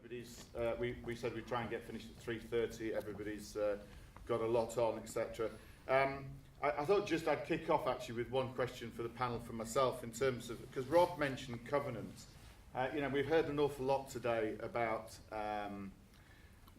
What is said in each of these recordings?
everybody's, we said we'd try and get finished at 3:30. Everybody's got a lot on, etc. I thought just I'd kick off actually with one question for the panel for myself in terms of, because Rob mentioned covenants. We've heard an awful lot today about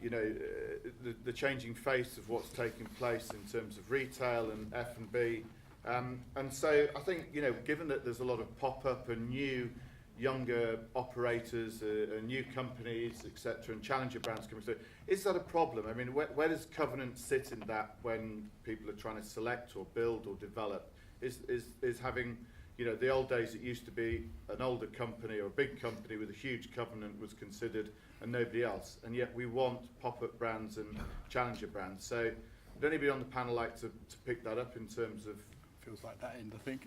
the changing face of what's taking place in terms of retail and F&B. And so I think, given that there's a lot of pop-up and new, younger operators, new companies, etc., and challenger brands coming through, is that a problem? I mean, where does covenant sit in that when people are trying to select or build or develop? Is having, the old days it used to be an older company or a big company with a huge covenant was considered and nobody else, and yet we want pop-up brands and challenger brands. So would anybody on the panel like to pick that up in terms of... Feels like that end, I think.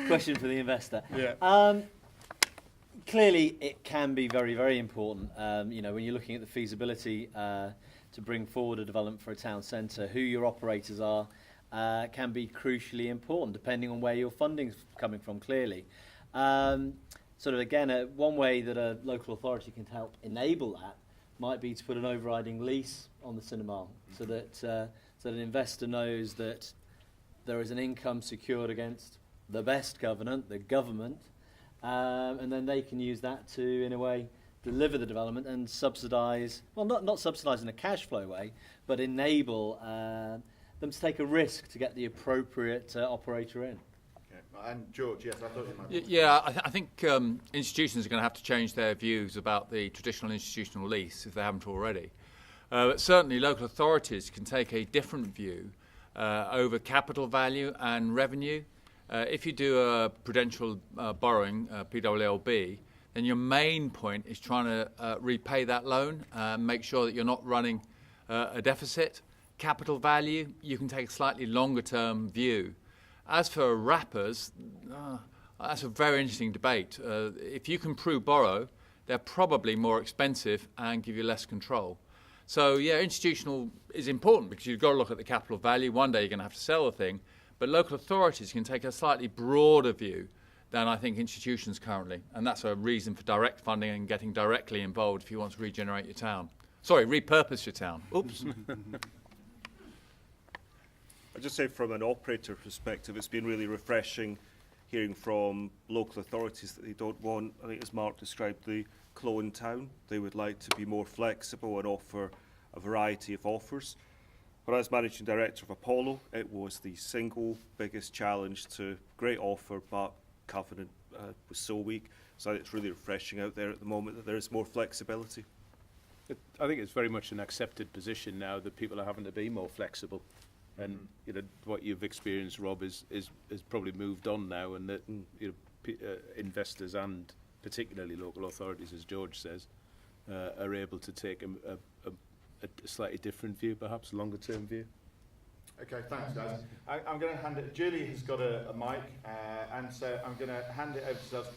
Question for the investor. Yeah. Clearly, it can be very, very important. When you're looking at the feasibility to bring forward a development for a town centre, who your operators are can be crucially important, depending on where your funding's coming from. Clearly, one way that a local authority can help enable that might be to put an overriding lease on the cinema, so that an investor knows that there is an income secured against the best covenant, the government, and then they can use that to, in a way, deliver the development and subsidise, well, not subsidise in a cash flow way, but enable them to take a risk to get the appropriate operator in. Okay. And George, yes, I thought you might. Yeah, I think institutions are going to have to change their views about the traditional institutional lease if they haven't already. But certainly local authorities can take a different view over capital value and revenue. If you do a prudential borrowing, PWLB, then your main point is trying to repay that loan, make sure that you're not running a deficit. Capital value, you can take a slightly longer term view. As for wrappers, that's a very interesting debate. If you can prove borrow, they're probably more expensive and give you less control. So, institutional is important because you've got to look at the capital value. One day you're going to have to sell the thing. But local authorities can take a slightly broader view than I think institutions currently. And that's a reason for direct funding and getting directly involved if you want to regenerate your town. Sorry, repurpose your town. Oops. I'd just say from an operator perspective, it's been really refreshing hearing from local authorities that they don't want, I think as Mark described, the clone town. They would like to be more flexible and offer a variety of offers. When I was managing director of Apollo, it was the single biggest challenge to great offer, but covenant was so weak. So it's really refreshing out there at the moment that there is more flexibility. I think it's very much an accepted position now that people are having to be more flexible. And what you've experienced, Rob, is probably moved on now, and that investors and particularly local authorities, as George says, are able to take a slightly different view, perhaps longer-term view. Okay, thanks, guys. I'm going to hand it. Julie has got a mic, and so I'm going to hand it over to us.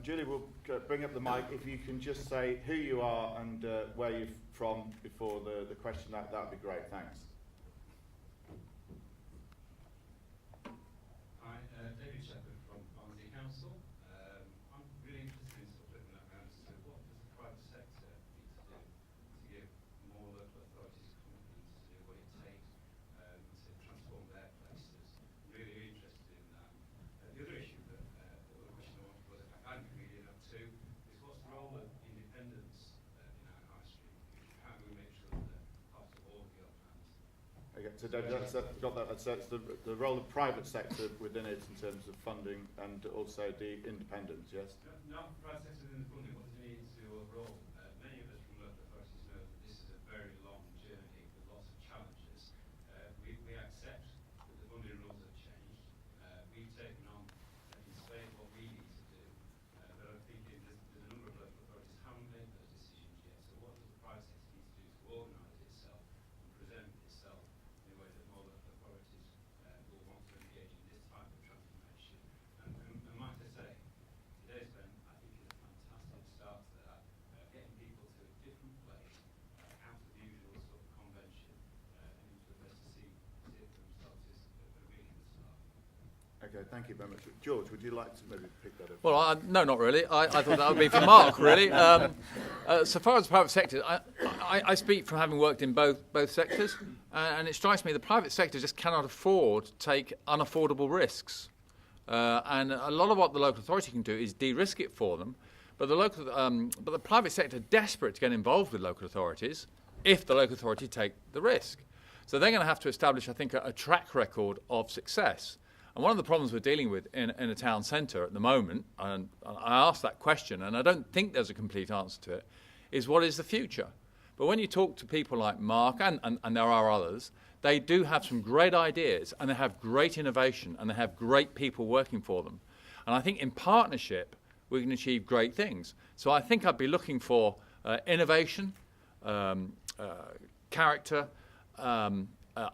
Julie will bring up the mic. If you can just say who you are and where you're from before the question, that would be great. Thanks. Hi, David Shepherd from Barnsley Council. I'm really interested in sort of looking around as to what does the private sector need to do to give more local authorities confidence to do what it takes to transform their places. I'm really interested in that. The other issue the other question I want to put, if I can really up to, is what's the role of independence in our high street? How do we make sure that they're part of all of your plans? Okay, so David, that's the role of private sector within it in terms of funding and also the independence, yes? No, private sector in the funding, what does it mean to overall? Many of us from local authorities know that this is a very long journey with lots of challenges. We accept that the funding rules have changed. We've taken on in Spain what we need to do, but I'm thinking there's a number of local authorities haven't made those decisions yet. So what does the private sector need to do to organise itself and present itself in a way that more local authorities will want to engage in this type of transformation? And might I say, today's event, I think, is a fantastic thank you very much. George, would you like to maybe pick that up? Well, no, not really. I thought that would be for Mark, really. So far as the private sector, I speak from having worked in both sectors, and it strikes me the private sector just cannot afford to take unaffordable risks. And a lot of what the local authority can do is de-risk it for them, but the private sector are desperate to get involved with local authorities if the local authority take the risk. So they're going to have to establish, I think, a track record of success. And one of the problems we're dealing with in a town centre at the moment, and I asked that question, and I don't think there's a complete answer to it, is what is the future? But when you talk to people like Mark, and there are others, they do have some great ideas, and they have great innovation, and they have great people working for them. And I think in partnership, we can achieve great things. So I think I'd be looking for innovation, character,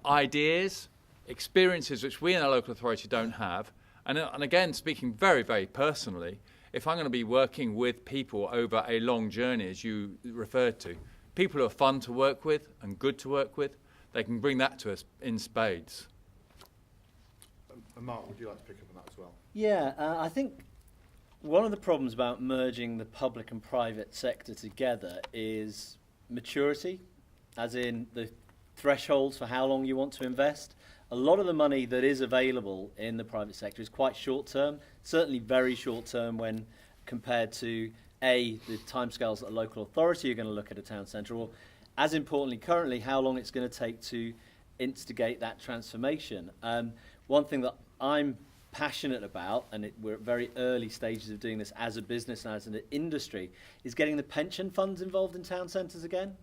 ideas, experiences which we in our local authority don't have. And again, speaking very, very personally, if I'm going to be working with people over a long journey, as you referred to, people who are fun to work with and good to work with, they can bring that to us in spades. And Mark, would you like to pick up on that as well? Yeah, I think one of the problems about merging the public and private sector together is maturity, as in the thresholds for how long you want to invest. A lot of the money that is available in the private sector is quite short term, certainly very short term when compared to the timescales that a local authority are going to look at a town centre, or as importantly currently how long it's going to take to instigate that transformation. One thing that I'm passionate about, and we're at very early stages of doing this as a business and as an industry, is getting the pension funds involved in town centres again.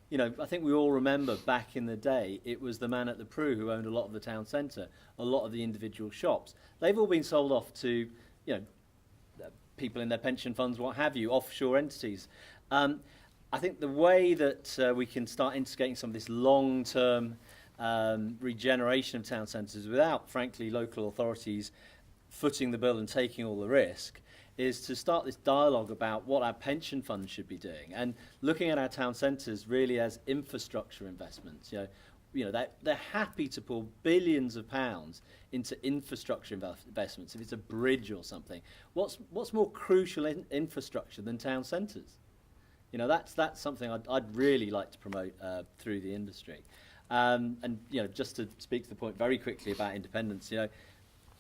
You know, I think we all remember back in the day, it was the man at the Prue who owned a lot of the town centre, a lot of the individual shops. They've all been sold off to, you know, people in their pension funds, what have you, offshore entities. I think the way that we can start instigating some of this long-term regeneration of town centres without, frankly, local authorities footing the bill and taking all the risk is to start this dialogue about what our pension funds should be doing and looking at our town centres really as infrastructure investments. You know, they're happy to pour billions of pounds into infrastructure investments if it's a bridge or something. What's more crucial in infrastructure than town centres? You know, that's something I'd really like to promote through the industry. And you know, just to speak to the point very quickly about independence, you know,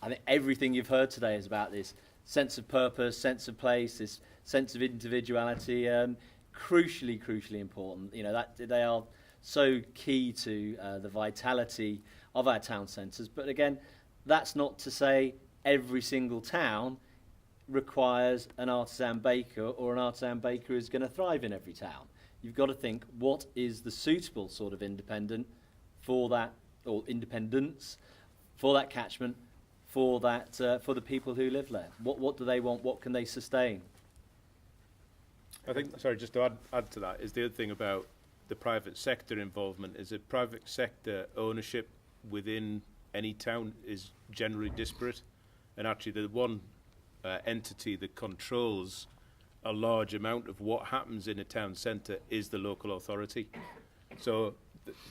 I think everything you've heard today is about this sense of purpose, sense of place, this sense of individuality, crucially important. You know, that they are so key to the vitality of our town centres. But again, that's not to say every single town requires an artisan baker, or an artisan baker is going to thrive in every town. You've got to think, what is the suitable sort of independent for that, or independence for that catchment, for that for the people who live there? What do they want? What can they sustain? I think, sorry, just to add to that, is the other thing about the private sector involvement is that private sector ownership within any town is generally disparate, and actually the one entity that controls a large amount of what happens in a town centre is the local authority. So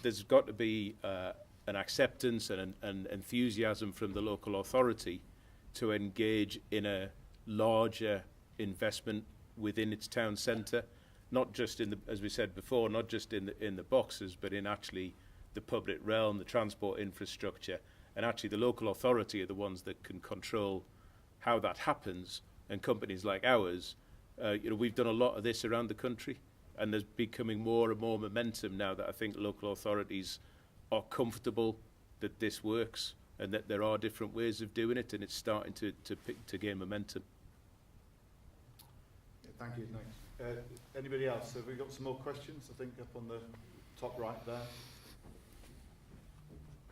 there's got to be an acceptance and an enthusiasm from the local authority to engage in a larger investment within its town centre, not just in the, as we said before, not just in the boxes, but in actually the public realm, the transport infrastructure, and actually the local authority are the ones that can control how that happens. And companies like ours, you know, we've done a lot of this around the country, and there's becoming more and more momentum now that I think local authorities are comfortable that this works and that there are different ways of doing it, and it's starting to gain momentum. Yeah, thank you. Thanks. Anybody else? Have we got some more questions? I think up on the top right there.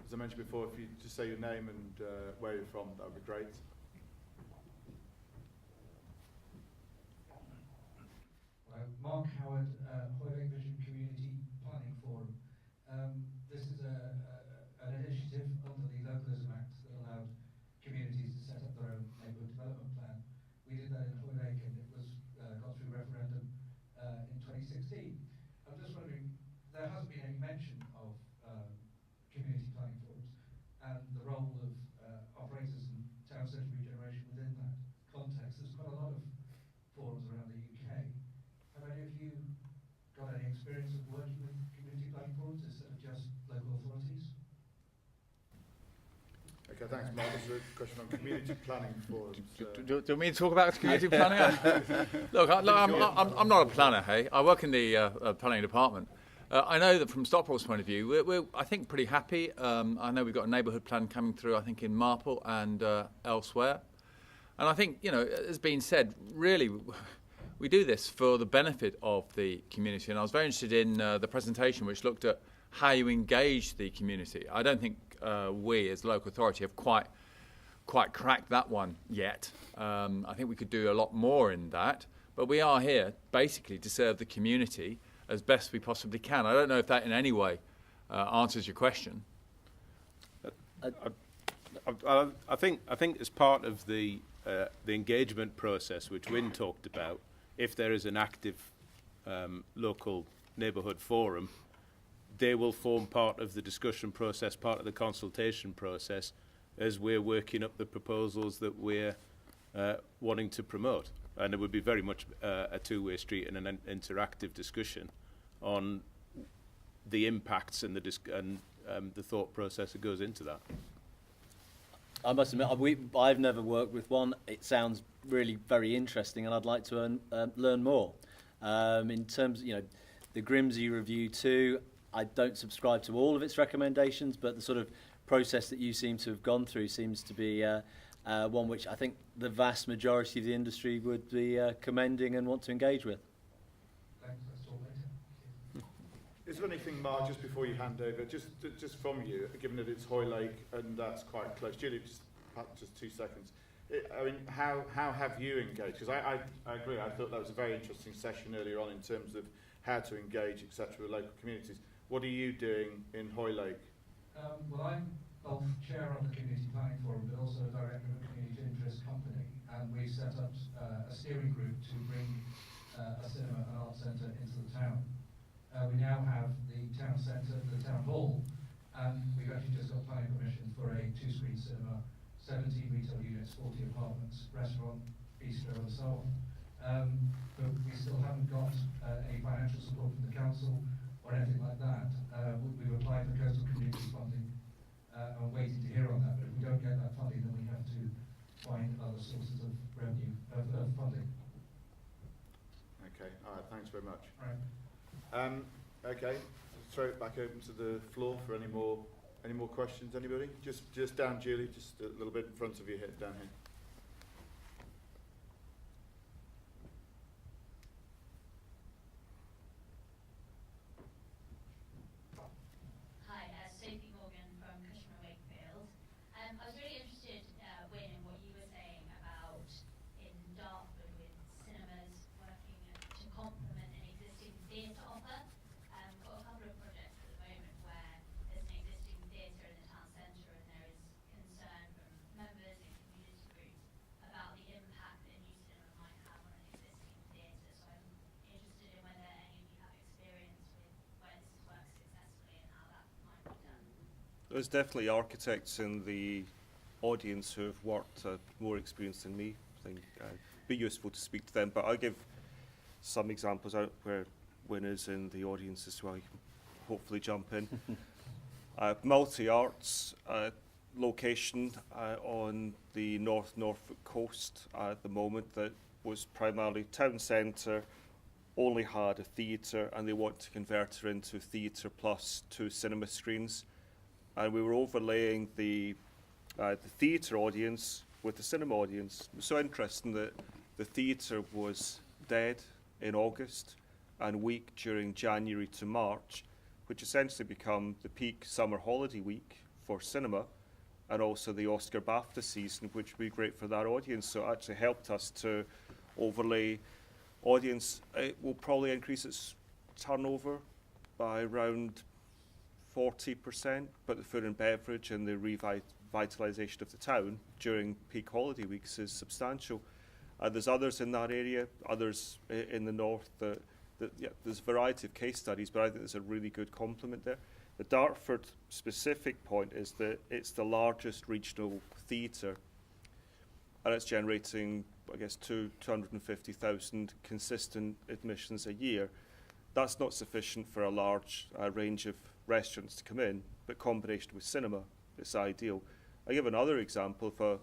As I mentioned before, if you just say your name and where you're from, that would be great. Mark Howard, Hoylake Vision Community Planning Forum. This is an initiative under the Localism Act that allowed communities to set up their own neighbourhood development plan. We did that in Hoylake, and it was got through referendum in 2016. I'm just wondering, there hasn't been any mention of community planning forums and the role of operators and town centre experience of working with community planning forums instead of just local authorities? Okay, thanks, Mark. This is a question on community planning forums. Do you want me to talk about community planning? Look, I'm not a planner, hey. I work in the planning department. I know that from Stockport's point of view, we're I think, pretty happy. I know we've got a neighbourhood plan coming through, I think, in Marple and elsewhere. And I think, you know, as been said, really, we do this for the benefit of the community. And I was very interested in the presentation, which looked at how you engage the community. I don't think we, as local authority, have quite cracked that one yet. I think we could do a lot more in that. But we are here, basically, to serve the community as best we possibly can. I don't know if that in any way answers your question. I think as part of the engagement process, which Wynne talked about, if there is an active local neighbourhood forum, they will form part of the discussion process, part of the consultation process, as we're working up the proposals that we're wanting to promote. And it would be very much a two-way street and an interactive discussion on the impacts and the thought process that goes into that. I must admit, I've never worked with one. It sounds really very interesting, and I'd like to learn more. In terms, you know, the Grimsey Review too, I don't subscribe to all of its recommendations, but the sort of process that you seem to have gone through seems to be one which I think the vast majority of the industry would be commending and want to engage with. Thanks, that's all later. Is there anything, Mark, just before you hand over, just from you, given that it's Hoylake and that's quite close, Julie, just 2 seconds. I mean, how have you engaged? Because I agree, I thought that was a very interesting session earlier on in terms of how to engage, etc., with local communities. What are you doing in Hoylake? Well, I'm both chair of the Community Planning Forum, but also a director of a community interest company, and we set up a steering group to bring a cinema and art centre into the town. We now have the town centre, the town hall, and we've actually just got planning permission for a 2-screen cinema, 17 retail units, 40 apartments, restaurant, bistro, and so on. But we still haven't got any financial support from the council or anything like that. We've applied for coastal community funding and waiting to hear on that, but if we don't get that funding, then we have to find other sources of revenue, of funding. Okay, all right, thanks very much. All right. Okay, throw it back open to the floor for any more questions. Anybody? Just down, Julie, just a little bit in front of your head, down here. Hi, Sophie Morgan from Cushman & Wakefield. I was really interested, Wynne, in what you were saying about in Dartford with cinemas working to complement an existing theatre offer. Got a couple of projects at the moment where there's an existing theatre in the town centre and there is concern from members and community groups about the impact that a new cinema might have on an existing theatre. So I'm interested in whether any of you have experience with where this has worked successfully and how that might be done. There's definitely architects in the audience who have worked more experience than me. I think it'd be useful to speak to them, but I'll give some examples out where Wynne is in the audience as well. You can hopefully jump in. Multi-arts location on the Norfolk coast at the moment that was primarily town centre, only had a theatre, and they want to convert it into theatre plus 2 cinema screens. And we were overlaying the theatre audience with the cinema audience. It was so interesting that the theatre was dead in August and weak during January to March, which essentially become the peak summer holiday week for cinema, and also the Oscar BAFTA season, which would be great for that audience. So it actually helped us to overlay audience. It will probably increase its turnover by around 40%, but the food and beverage and the revitalisation of the town during peak holiday weeks is substantial. There's others in that area, others in the north. Yeah, there's a variety of case studies, but I think there's a really good complement there. The Dartford specific point is that it's the largest regional theatre, and it's generating, I guess, 250,000 consistent admissions a year. That's not sufficient for a large range of restaurants to come in, but combination with cinema, it's ideal. I give another example of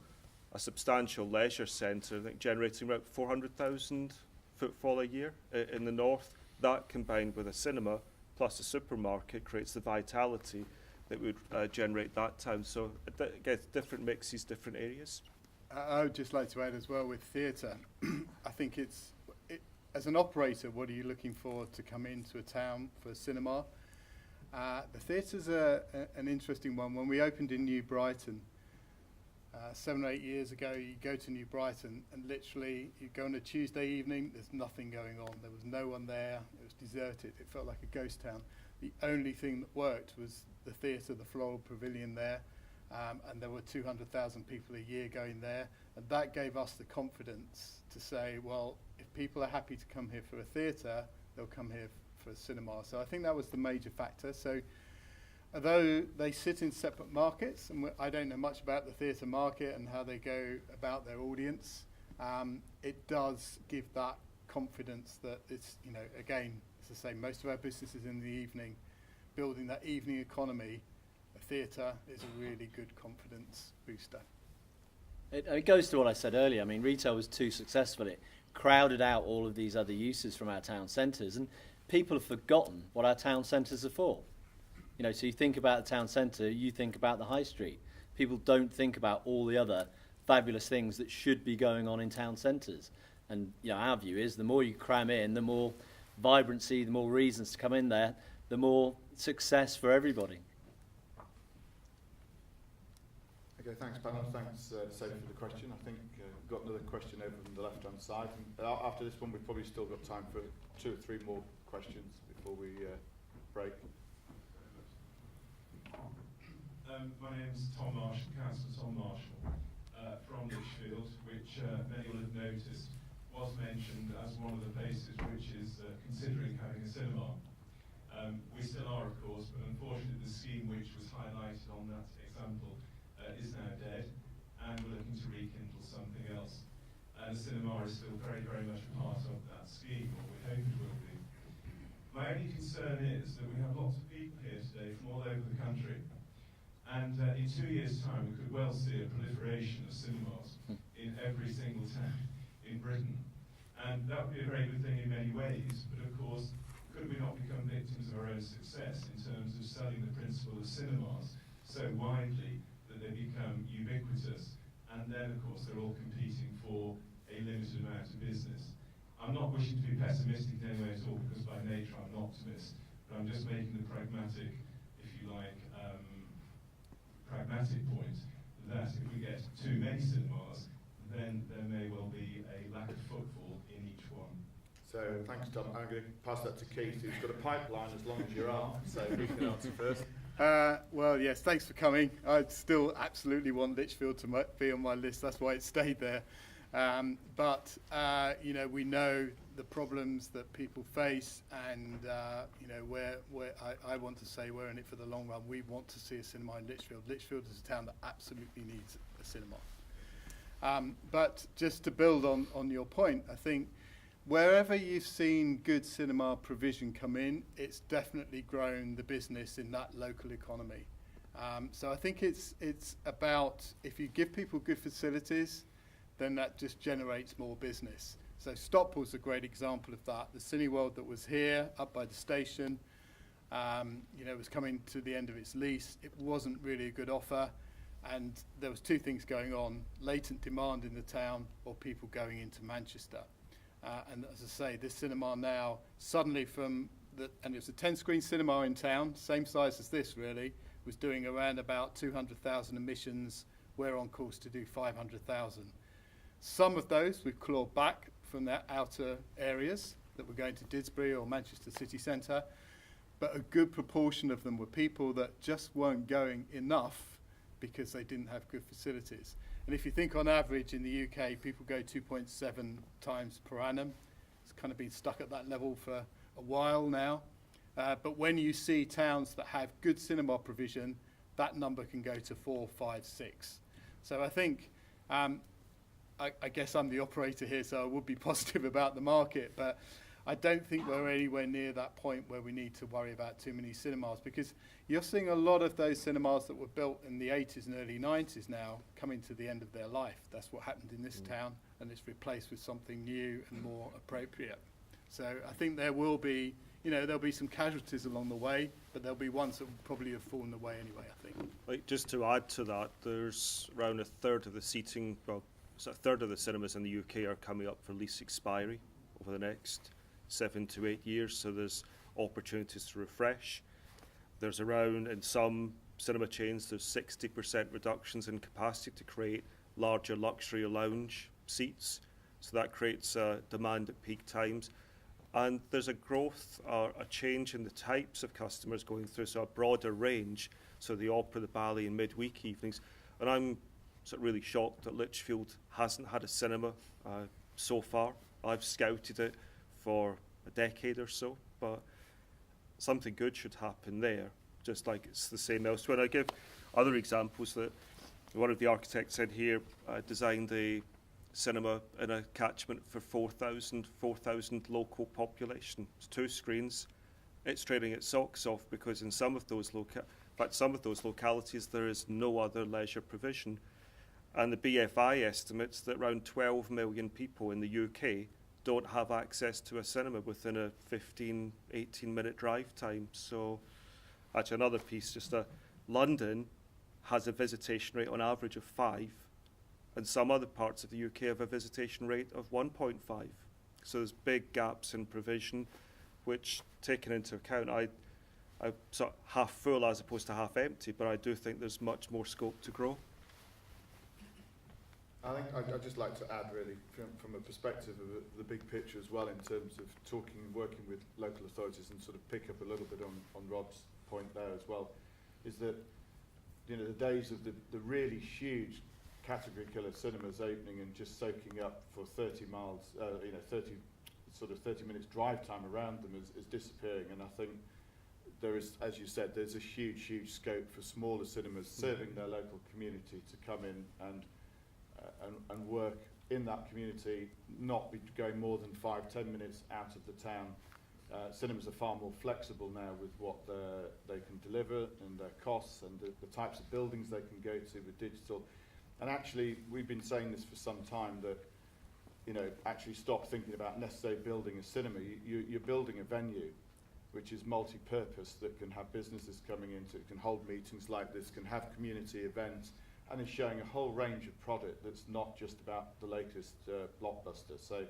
a substantial leisure centre, I think generating about 400,000 footfall a year in the north. That combined with a cinema plus a supermarket creates the vitality that would generate that town. So again, different mixes, different areas. I would just like to add as well with theatre, I think as an operator, what are you looking for to come into a town for a cinema? The theatre's an interesting one. When we opened in New Brighton 7 or 8 years ago, you go to New Brighton and literally you go on a Tuesday evening, there's nothing going on. There was no one there, it was deserted, it felt like a ghost town. The only thing that worked was the theatre, the Floral Pavilion there, and there were 200,000 people a year going there, and that gave us the confidence to say, well, if people are happy to come here for a theatre, they'll come here for a cinema. So I think that was the major factor. So although they sit in separate markets, and I don't know much about the theatre market and how they go about their audience, it does give that confidence that it's, you know, again, as I say, most of our business is in the evening, building that evening economy. A theatre is a really good confidence booster. It goes to what I said earlier. I mean, retail was too successful. It crowded out all of these other uses from our town centres, and people have forgotten what our town centres are for. You know, so you think about the town centre, you think about the high street. People don't think about all the other fabulous things that should be going on in town centres. And, you know, our view is the more you cram in, the more vibrancy, the more reasons to come in there, the more success for everybody. Okay, thanks, panel. Thanks, Sophie, for the question. I think we've got another question over on the left-hand side. And after this one, we've probably still got time for 2 or 3 more questions before we break. My name's Tom Marshall, Councillor Tom Marshall, from Lichfield, which many will have noticed was mentioned as one of the places which is considering having a cinema. We still are, of course, but unfortunately the scheme which was highlighted on that example is now dead, and we're looking to rekindle something else. And the cinema is still very, very much a part of that scheme, or we hope it will be. My only concern is that we have lots of people here today from all over the country, and in 2 years' time we could well see a proliferation of cinemas in every single town in Britain. And that would be a very good thing in many ways, but of course, could we not become victims of our own success in terms of selling the principle of cinemas so widely that they become ubiquitous, and then of course they're all competing for a limited amount of business. I'm not wishing to be pessimistic in any way at all, because by nature I'm an optimist, but I'm just making the pragmatic, if you like, pragmatic point that if we get too many cinemas, then there may well be a lack of footfall in each one. So thanks, Tom. I'm going to pass that to Keith, who's got a pipeline as long as your arm, so he can answer first. Well, yes, thanks for coming. I still absolutely want Lichfield to be on my list. That's why it stayed there. But you know, we know the problems that people face, and you know, where I want to say we're in it for the long run. We want to see a cinema in Lichfield. Lichfield is a town that absolutely needs a cinema. But just to build on your point, I think wherever you've seen good cinema provision come in, it's definitely grown the business in that local economy. So I think it's about, if you give people good facilities, then that just generates more business. So Stockpool's a great example of that. The Cineworld that was here, up by the station, you know, was coming to the end of its lease. It wasn't really a good offer, and there was 2 things going on: latent demand in the town, or people going into Manchester. And as I say, this cinema now, suddenly and it was a 10-screen cinema in town, same size as this really, was doing around about 200,000 admissions. We're on course to do 500,000. Some of those we've clawed back from their outer areas that were going to Didsbury or Manchester City Centre, but a good proportion of them were people that just weren't going enough because they didn't have good facilities. And if you think on average in the UK, people go 2.7 times per annum. It's kind of been stuck at that level for a while now. But when you see towns that have good cinema provision, that number can go to 4, 5, 6. So I think, I guess I'm the operator here, so I would be positive about the market, but I don't think we're anywhere near that point where we need to worry about too many cinemas, because you're seeing a lot of those cinemas that were built in the 80s and early 90s now coming to the end of their life. That's what happened in this town, and it's replaced with something new and more appropriate. So I think there will be, there'll be some casualties along the way, but there'll be ones that will probably have fallen away anyway, I think. Like, just to add to that, there's around a third of the seating, well, so a third of the cinemas in the UK are coming up for lease expiry over the next 7 to 8 years, so there's opportunities to refresh. There's around, in some cinema chains, there's 60% reductions in capacity to create larger luxury lounge seats, so that creates demand at peak times. And there's a growth, a change in the types of customers going through, so a broader range, so the opera, the ballet, and midweek evenings. And I'm sort of really shocked that Lichfield hasn't had a cinema so far. I've scouted it for a decade or so, but something good should happen there, just like it's the same elsewhere. And I give other examples that one of the architects in here designed a cinema in a catchment for 4,000 local population. It's 2 screens. It's trading its socks off because in some of those localities there is no other leisure provision. And the BFI estimates that around 12 million people in the UK don't have access to a cinema within a 15, 18-minute drive time. So actually another piece, London has a visitation rate on average of 5, and some other parts of the UK have a visitation rate of 1.5. So there's big gaps in provision, which, taken into account, I sort of half full as opposed to half empty, but I do think there's much more scope to grow. I think I'd just like to add, really, from a perspective of the big picture as well, in terms of working with local authorities, and sort of pick up a little bit on Rob's point there as well, is that the days of the really huge category killer cinemas opening and just soaking up for 30 miles, 30 minutes drive time around them is disappearing. And I think there is, as you said, there's a huge scope for smaller cinemas serving their local community to come in and work in that community, not be going more than 5-10 minutes out of the town. Cinemas are far more flexible now with what they can deliver and their costs and the types of buildings they can go to with digital. And actually, we've been saying this for some time, that actually stop thinking about necessarily building a cinema. You're building a venue which is multi-purpose, that can have businesses coming into it, can hold meetings like this, can have community events, and is showing a whole range of product that's not just about the latest blockbuster. So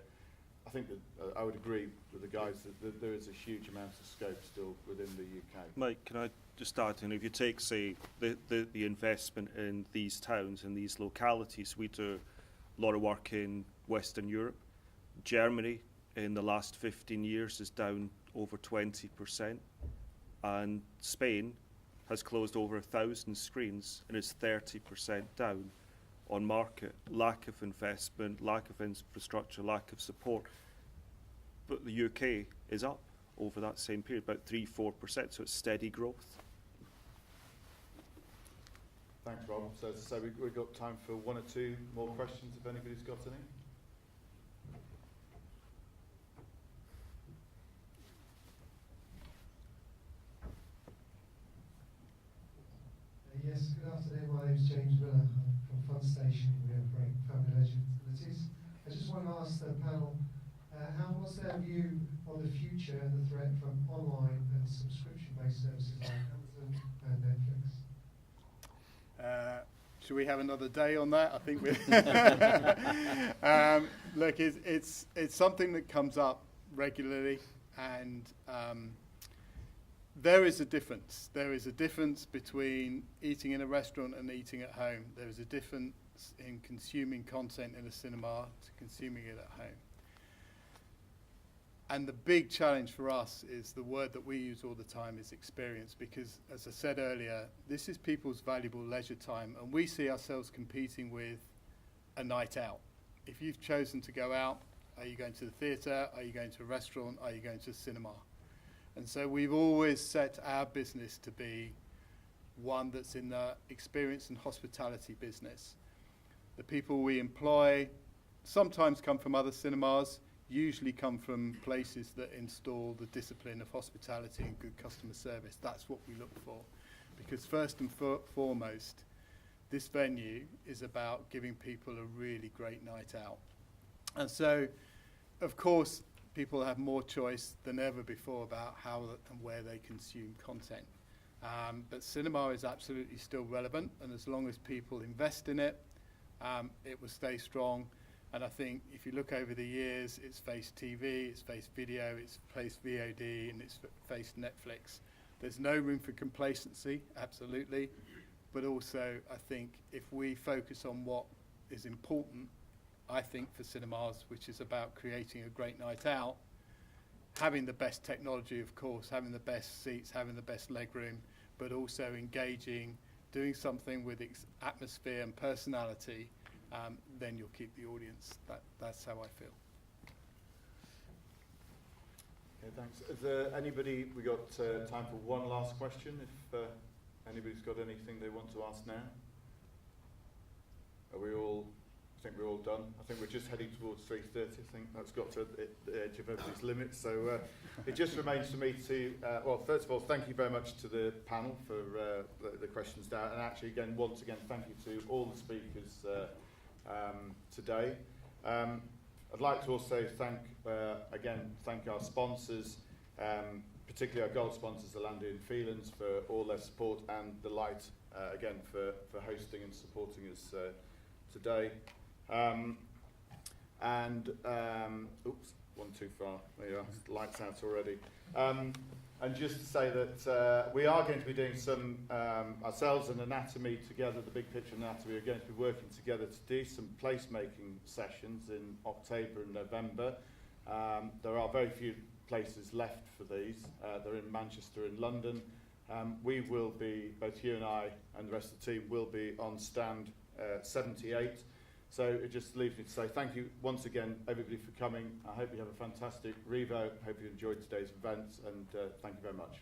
I think that I would agree with the guys that there is a huge amount of scope still within the UK. Mike, can I just add in, if you take, say, the investment in these towns and these localities, we do a lot of work in Western Europe. Germany in the last 15 years is down over 20%, and Spain has closed over 1,000 screens and is 30% down on market. Lack of investment, lack of infrastructure, lack of support. But the UK is up over that same period, about 3-4%, so it's steady growth. Thanks, Rob. So as I say, we've got time for 1 or 2 more questions, if anybody's got any. Yes, good afternoon. My name is James Miller. I'm from Fun Station. We operate family leisure facilities. I just want to ask the panel, what's their view on the future and the threat from online and subscription-based services like Amazon and Netflix? Should we have another day on that? I think we. Look, it's something that comes up regularly, and there is a difference. There is a difference between eating in a restaurant and eating at home. There is a difference in consuming content in a cinema to consuming it at home. And the big challenge for us is the word that we use all the time is experience, because, as I said earlier, this is people's valuable leisure time, and we see ourselves competing with a night out. If you've chosen to go out, are you going to the theatre? Are you going to a restaurant? Are you going to a cinema? And so we've always set our business to be one that's in the experience and hospitality business. The people we employ sometimes come from other cinemas, usually come from places that install the discipline of hospitality and good customer service. That's what we look for, because first and foremost, this venue is about giving people a really great night out. And so, of course, people have more choice than ever before about how and where they consume content. But cinema is absolutely still relevant, and as long as people invest in it, it will stay strong. And I think if you look over the years, it's faced TV, it's faced video, it's faced VOD, and it's faced Netflix. There's no room for complacency, absolutely. But also, I think if we focus on what is important, I think for cinemas, which is about creating a great night out, having the best technology, of course, having the best seats, having the best legroom, but also engaging, doing something with atmosphere and personality, then you'll keep the audience. That's how I feel. Okay, thanks. Is there anybody, we got time for one last question, if anybody's got anything they want to ask now? Are we all, I think we're all done. I think we're just heading towards 3:30. I think that's got to the edge of everybody's limits. So it just remains for me to, well, first of all, thank you very much to the panel for the questions down. And actually, again, once again, thank you to all the speakers today. I'd like to also thank our sponsors, particularly our gold sponsors, the Landy & Phelans, for all their support, and the Light, again, for hosting and supporting us today. Oops, one too far. There you are. Lights out already. And just to say that we are going to be doing some, ourselves and Anatomy together, the Big Picture Anatomy, are going to be working together to do some placemaking sessions in October and November. There are very few places left for these. They're in Manchester and London. We will be, both you and I and the rest of the team, will be on stand 78. So it just leaves me to say thank you once again, everybody, for coming. I hope you have a fantastic Revo. I hope you enjoyed today's events, and thank you very much.